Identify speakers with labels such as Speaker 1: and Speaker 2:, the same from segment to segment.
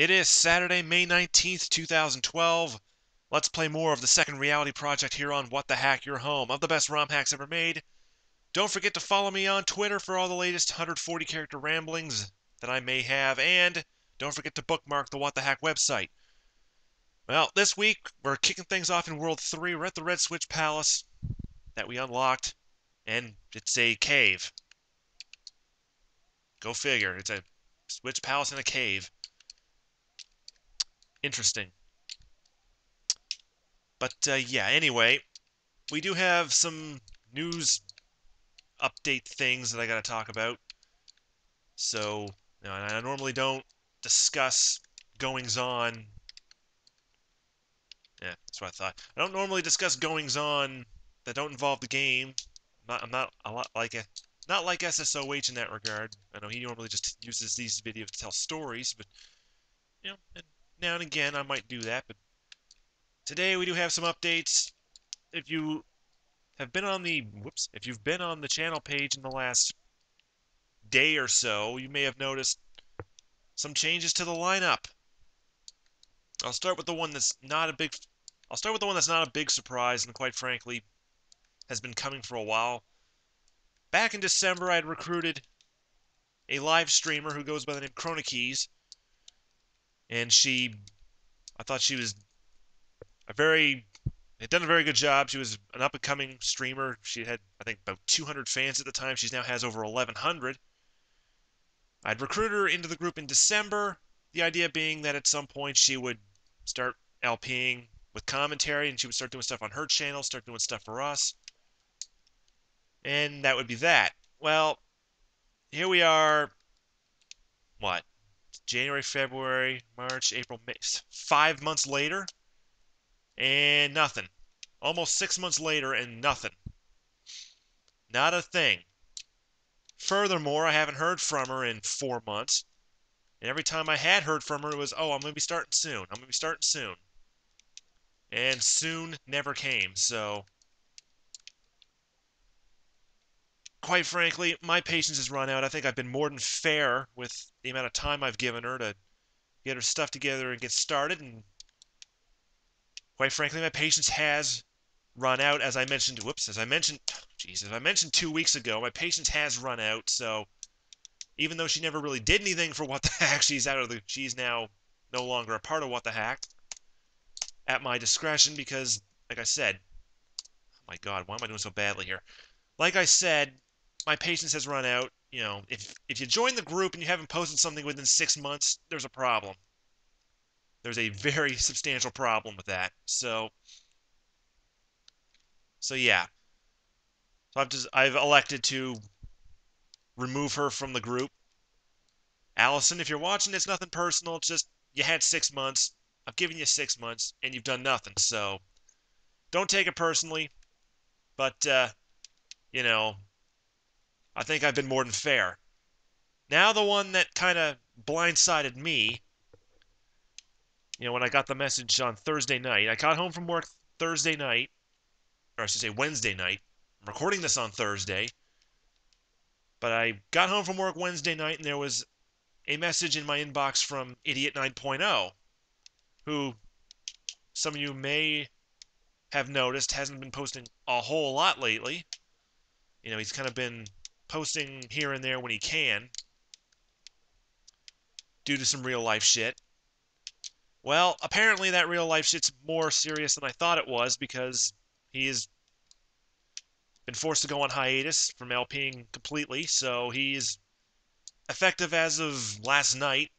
Speaker 1: It is Saturday, May 19th, 2012. Let's play more of the second reality project here on What the Hack, your home of the best ROM hacks ever made. Don't forget to follow me on Twitter for all the latest 140 character ramblings that I may have, and don't forget to bookmark the What the Hack website. Well, this week we're kicking things off in World 3. We're at the Red Switch Palace that we unlocked, and it's a cave. Go figure. It's a Switch Palace in a cave. Interesting. But yeah, anyway, we do have some news update things that I gotta talk about. So, I normally don't discuss goings on. Yeah, that's what I thought. I don't normally discuss goings on that don't involve the game. I'm not a lot like not like SSOH in that regard. I know he normally just uses these videos to tell stories, but and now and again I might do that. But today we do have some updates. If you have been on the if you've been on the channel page in the last day or so, you may have noticed some changes to the lineup. I'll start with the one that's not a big surprise and quite frankly has been coming for a while. Back in December, I had recruited a live streamer who goes by the name Chronokeys, and I thought she was had done a very good job. She was an up-and-coming streamer. She had, I think, about 200 fans at the time. She now has over 1,100. I'd recruited her into the group in December, the idea being that at some point she would start LPing with commentary and she would start doing stuff on her channel, start doing stuff for us. And that would be that. Well, here we are, what? January, February, March, April, May. 5 months later, and nothing. Almost 6 months later, and nothing. Not a thing. Furthermore, I haven't heard from her in 4 months. And every time I had heard from her, it was, oh, I'm going to be starting soon. I'm going to be starting soon. And soon never came, so quite frankly, my patience has run out. I think I've been more than fair with the amount of time I've given her to get her stuff together and get started, and quite frankly, my patience has run out, as I mentioned, as I mentioned 2 weeks ago, my patience has run out, so even though she never really did anything for What the Hack, she's now no longer a part of What the Hack, at my discretion, because, like I said, oh my god, why am I doing so badly here? Like I said, my patience has run out. If you join the group and you haven't posted something within 6 months, there's a problem. There's a very substantial problem with that. So yeah. So I've elected to remove her from the group. Allison, if you're watching, it's nothing personal. It's just you had 6 months. I've given you 6 months and you've done nothing. So don't take it personally. But I think I've been more than fair. Now the one that kind of blindsided me, when I got the message on Thursday night. I got home from work Thursday night, or I should say Wednesday night. I'm recording this on Thursday, but I got home from work Wednesday night and there was a message in my inbox from Idiot 9.0, who some of you may have noticed hasn't been posting a whole lot lately. He's kind of been posting here and there when he can, due to some real life shit. Well, apparently that real life shit's more serious than I thought it was, because he has been forced to go on hiatus from LPing completely, so he's effective as of last night,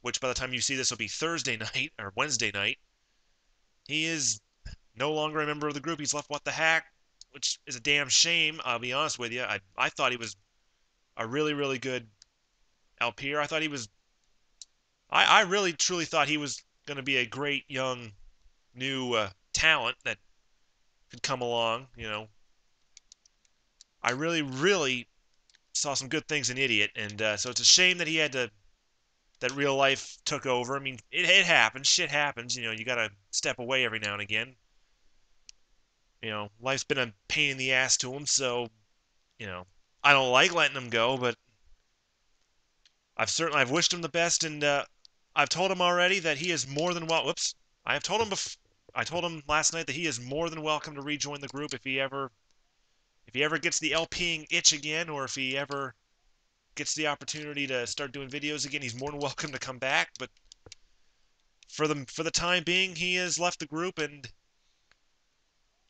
Speaker 1: which by the time you see this will be Thursday night, or Wednesday night. He is no longer a member of the group. He's left What the Hack, which is a damn shame, I'll be honest with you. I thought he was a really, really good LPer. I really, truly thought he was going to be a great young new talent that could come along. I really, really saw some good things in Idiot, and so it's a shame that that real life took over. I mean, it happens. Shit happens. You gotta step away every now and again. Life's been a pain in the ass to him, so, I don't like letting him go, but I've wished him the best, and I've told him already that he is more than well. Whoops. I have told him. I told him last night that he is more than welcome to rejoin the group if he ever gets the LPing itch again, or if he ever gets the opportunity to start doing videos again. He's more than welcome to come back. But for the time being, he has left the group, and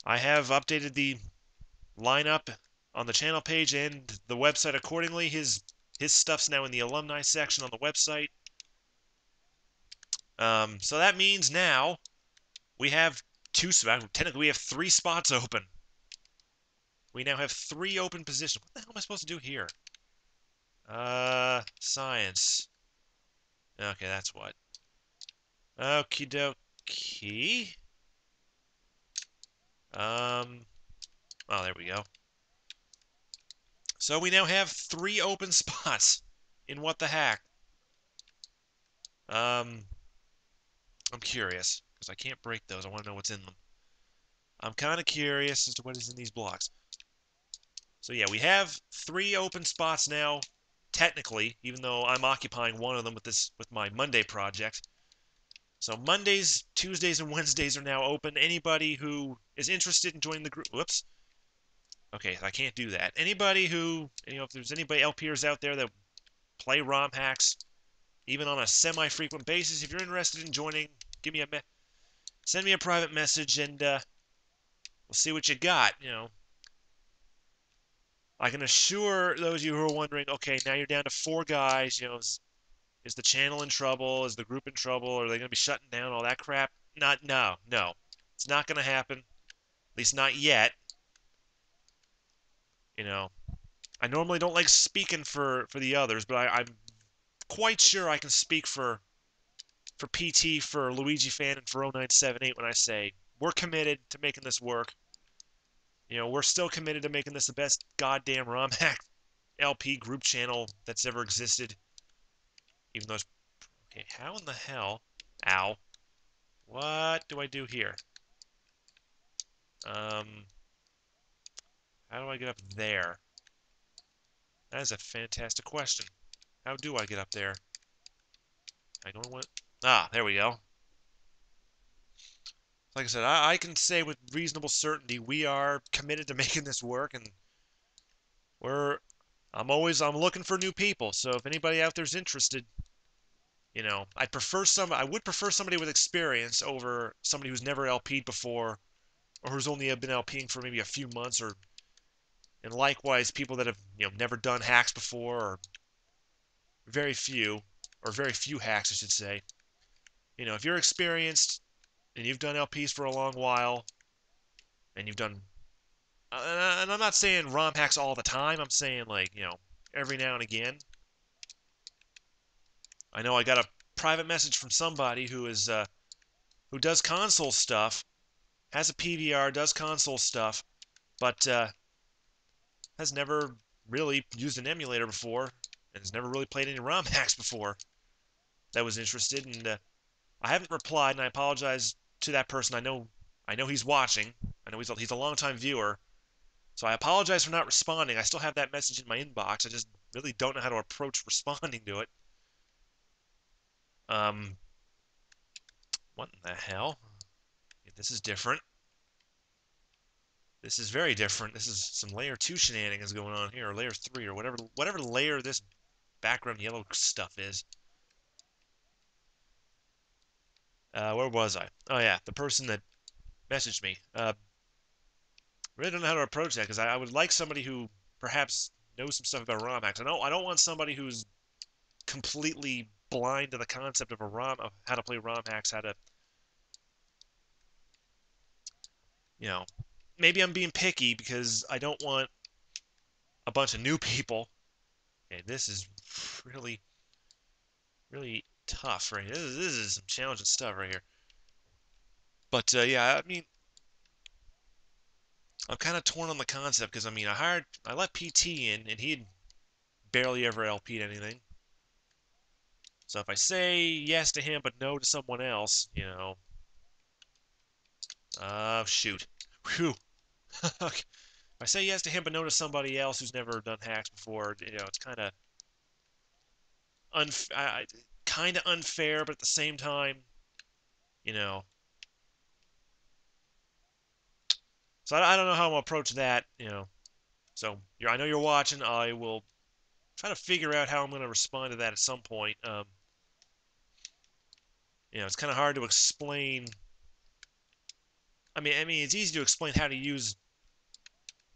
Speaker 1: I have updated the lineup on the channel page and the website accordingly. His stuff's now in the alumni section on the website. So that means now we have technically we have 3 spots open. We now have 3 open positions. What the hell am I supposed to do here? Science. Okay, that's what. Okie dokie. Oh, there we go. So we now have 3 open spots in what the heck. I'm curious because I can't break those. I want to know what's in them. I'm kind of curious as to what is in these blocks. So yeah, we have 3 open spots now, technically, even though I'm occupying one of them with my Monday project. So Mondays, Tuesdays, and Wednesdays are now open. Anybody who is interested in joining the group, whoops. Okay, I can't do that. Anybody who, if there's anybody LPers out there that play ROM hacks, even on a semi-frequent basis, if you're interested in joining, send me a private message, and we'll see what you got. I can assure those of you who are wondering, okay, now you're down to 4 guys. Is the channel in trouble? Is the group in trouble? Are they going to be shutting down? All that crap? No. It's not going to happen. At least not yet. I normally don't like speaking for the others, but I'm quite sure I can speak for PT, for Luigi Fan, and for 0978 when I say we're committed to making this work. We're still committed to making this the best goddamn ROM hack LP group channel that's ever existed. Even though okay, how in the hell? Ow. What do I do here? How do I get up there? That is a fantastic question. How do I get up there? I don't want... Ah, there we go. Like I said, I can say with reasonable certainty we are committed to making this work, and I'm looking for new people. So if anybody out there's interested, I would prefer somebody with experience over somebody who's never LP'd before, or who's only been LPing for maybe a few months, and likewise people that have never done hacks before, or very few hacks, I should say. If you're experienced and you've done LPs for a long while, and you've done, and I'm not saying ROM hacks all the time. I'm saying every now and again. I know I got a private message from somebody who does console stuff, has a PVR, does console stuff, but has never really used an emulator before, and has never really played any ROM hacks before. That was interested, and I haven't replied, and I apologize to that person. I know he's watching. I know he's a longtime viewer, so I apologize for not responding. I still have that message in my inbox. I just really don't know how to approach responding to it. Um, what in the hell? This is different. This is very different. This is some layer 2 shenanigans going on here, or layer 3, or whatever layer this background yellow stuff is. Where was I? Oh yeah, the person that messaged me. Really don't know how to approach that, because I would like somebody who perhaps knows some stuff about ROM hacks. I don't want somebody who's completely blind to the concept of of how to play ROM hacks, how to, maybe I'm being picky because I don't want a bunch of new people. Okay, this is really, really tough right here. This is some challenging stuff right here. But yeah, I mean, I'm kind of torn on the concept because I let PT in, and he'd barely ever LP'd anything. So if I say yes to him but no to someone else, shoot. Whew. If I say yes to him but no to somebody else who's never done hacks before, it's kind of kind of unfair, but at the same time, you know. So I don't know how I'm gonna approach that, you know. So I know you're watching. I will try to figure out how I'm gonna respond to that at some point. It's kind of hard to explain. I mean, it's easy to explain how to use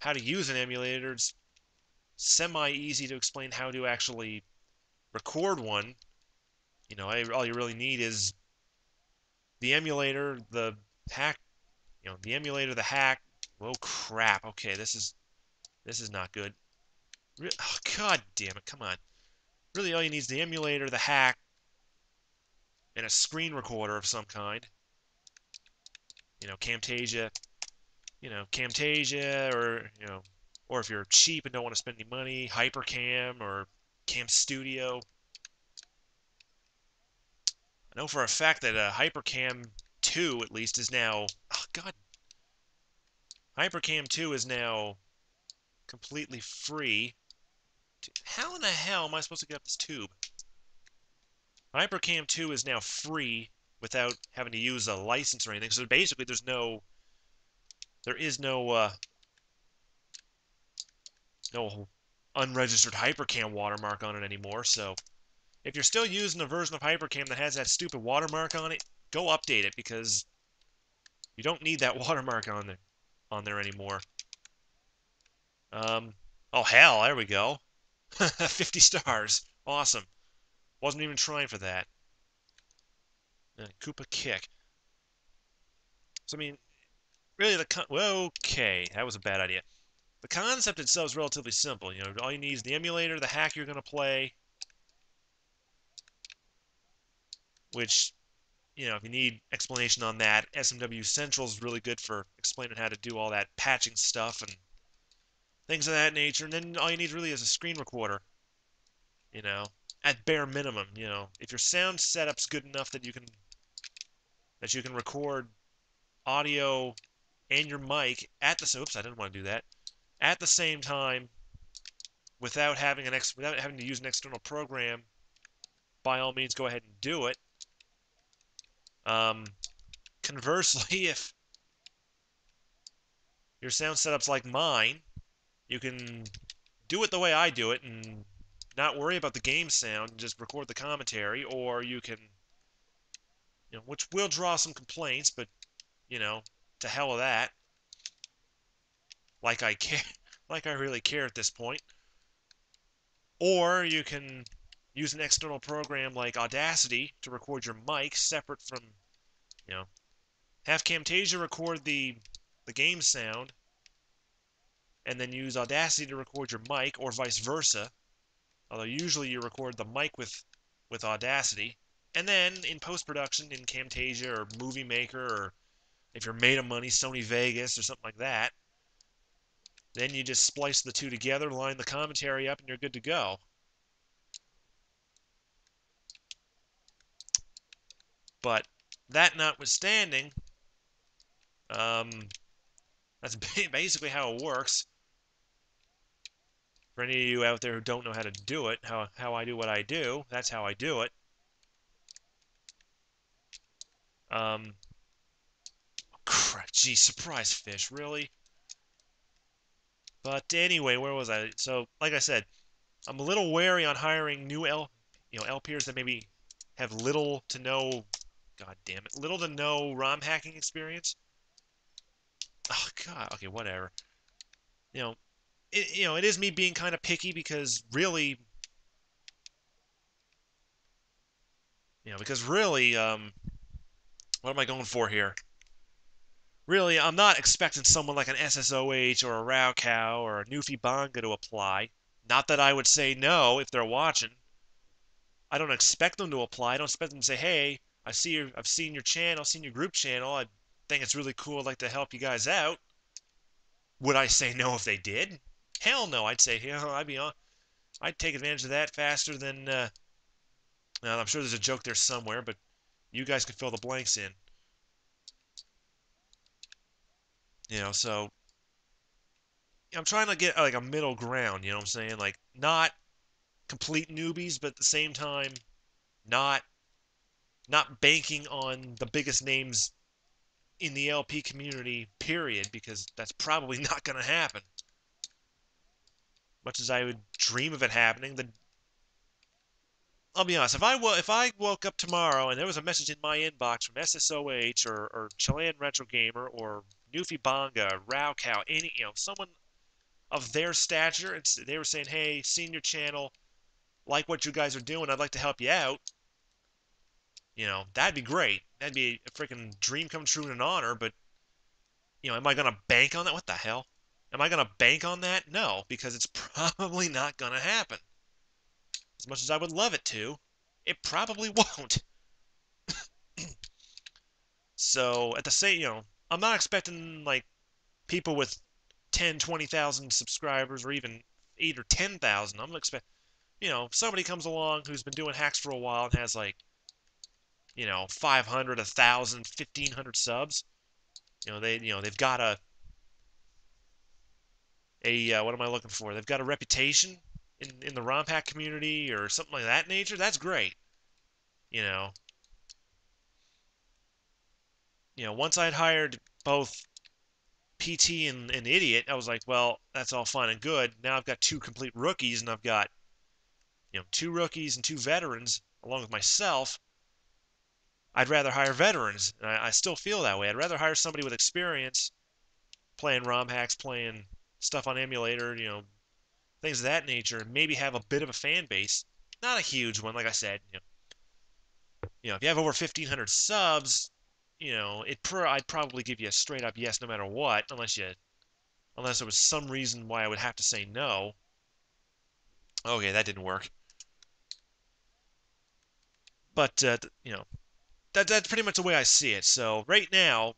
Speaker 1: an emulator. It's semi-easy to explain how to actually record one. All you really need is the emulator, the hack. The emulator, the hack. Oh crap! Okay, this is not good. Oh, God damn it! Come on. Really, all you need is the emulator, the hack, and a screen recorder of some kind. Camtasia. Camtasia, or if you're cheap and don't want to spend any money, Hypercam or Cam Studio. I know for a fact that Hypercam 2 at least is now. Oh God, Hypercam 2 is now completely free. How in the hell am I supposed to get up this tube? Hypercam 2 is now free without having to use a license or anything. So basically, there is no unregistered Hypercam watermark on it anymore. So if you're still using a version of Hypercam that has that stupid watermark on it, go update it because you don't need that watermark on there anymore. Oh hell, there we go. 50 stars. Awesome. Wasn't even trying for that. Koopa kick. So I mean, really okay, that was a bad idea. The concept itself is relatively simple. All you need is the emulator, the hack you're going to play, which, if you need explanation on that, SMW Central is really good for explaining how to do all that patching stuff and things of that nature. And then all you need really is a screen recorder, you know, at bare minimum. If your sound setup's good enough that you can record audio and your mic at the oops, I didn't want to do that at the same time without having to use an external program, by all means go ahead and do it. Conversely, if your sound setup's like mine, you can do it the way I do it and not worry about the game sound and just record the commentary, or you can, which will draw some complaints, but, to hell with that. Like I care, like I really care at this point. Or you can use an external program like Audacity to record your mic separate from, have Camtasia record the game sound, and then use Audacity to record your mic, or vice versa. Although usually you record the mic with Audacity, and then in post-production in Camtasia or Movie Maker, or if you're made of money, Sony Vegas or something like that, then you just splice the two together, line the commentary up, and you're good to go. But that notwithstanding, that's basically how it works. For any of you out there who don't know how to do it, how I do what I do, that's how I do it. Crap, geez, surprise fish, really? But anyway, where was I? So, like I said, I'm a little wary on hiring new LPers that maybe have little to no, god damn it, little to no ROM hacking experience. Oh god, okay, whatever. You know, it is me being kind of picky because really, what am I going for here? Really, I'm not expecting someone like an SSOH or a Raocow or a Newfie Bonga to apply. Not that I would say no if they're watching. I don't expect them to apply. I don't expect them to say, "Hey, I've seen your channel, seen your group channel. I think it's really cool. I'd like to help you guys out." Would I say no if they did? Hell no. I'd say, I'd take advantage of that faster than. I'm sure there's a joke there somewhere, but you guys could fill the blanks in. So I'm trying to get like a middle ground. You know what I'm saying? Like not complete newbies, but at the same time, not not banking on the biggest names in the LP community, period, because that's probably not going to happen. Much as I would dream of it happening, I'll be honest. If I woke up tomorrow and there was a message in my inbox from SSOH or Chilean Retro Gamer or Newfie Bonga, Raocow, any someone of their stature, and they were saying, "Hey, seen your channel, like what you guys are doing. I'd like to help you out." That'd be great. That'd be a freaking dream come true and an honor. But am I gonna bank on that? What the hell? Am I gonna bank on that? No, because it's probably not gonna happen. As much as I would love it to, it probably won't. So at the same, I'm not expecting like people with 10, 20,000 subscribers or even 8 or 10,000. I'm gonna expect, somebody comes along who's been doing hacks for a while and has like, 500, 1,000, 1,500 subs. They've got what am I looking for? They've got a reputation in the ROM hack community or something like that nature. That's great. You know, once I'd hired both PT and Idiot, I was like, well, that's all fine and good. Now I've got two complete rookies, and I've got, two rookies and two veterans along with myself. I'd rather hire veterans, and I still feel that way. I'd rather hire somebody with experience playing ROM hacks, playing stuff on emulator, things of that nature, and maybe have a bit of a fan base. Not a huge one, like I said. If you have over 1,500 subs, I'd probably give you a straight up yes no matter what, unless there was some reason why I would have to say no. Okay, that didn't work. But that's pretty much the way I see it. So right now,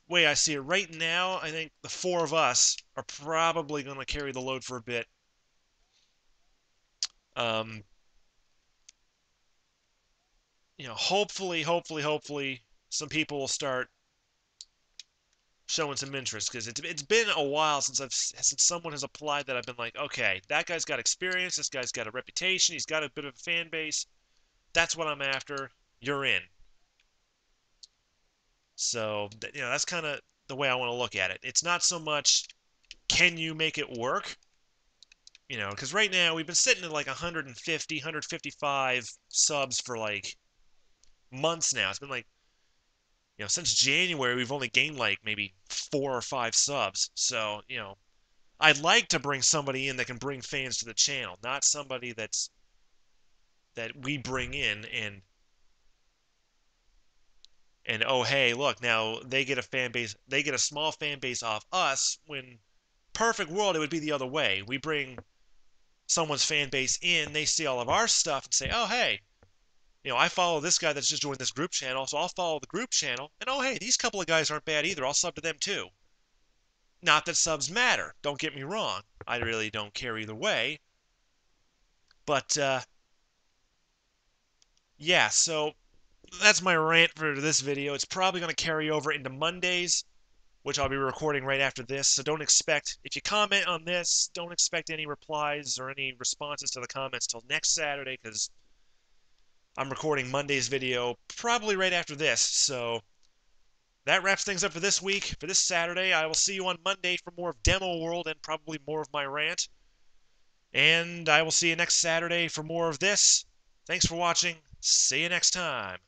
Speaker 1: way I see it right now, I think the four of us are probably going to carry the load for a bit. Um, hopefully, some people will start showing some interest because it's been a while since someone has applied that I've been like, okay, that guy's got experience, this guy's got a reputation, he's got a bit of a fan base. That's what I'm after. You're in. So that's kind of the way I want to look at it. It's not so much can you make it work, because right now we've been sitting at like 150, 155 subs for like months now. It's been like since January we've only gained like maybe 4 or 5 subs. So I'd like to bring somebody in that can bring fans to the channel, not somebody that we bring in and oh hey look now they get a fan base, they get a small fan base off us, when perfect world it would be the other way. We bring someone's fan base in, they see all of our stuff and say, oh hey, I follow this guy that's just joined this group channel, so I'll follow the group channel, and oh hey, these couple of guys aren't bad either, I'll sub to them too. Not that subs matter, don't get me wrong, I really don't care either way, but yeah, so that's my rant for this video. It's probably going to carry over into Mondays, which I'll be recording right after this. So don't expect, if you comment on this, don't expect any replies or any responses to the comments till next Saturday, because I'm recording Monday's video probably right after this. So that wraps things up for this week. For this Saturday, I will see you on Monday for more of Demo World and probably more of my rant. And I will see you next Saturday for more of this. Thanks for watching. See you next time.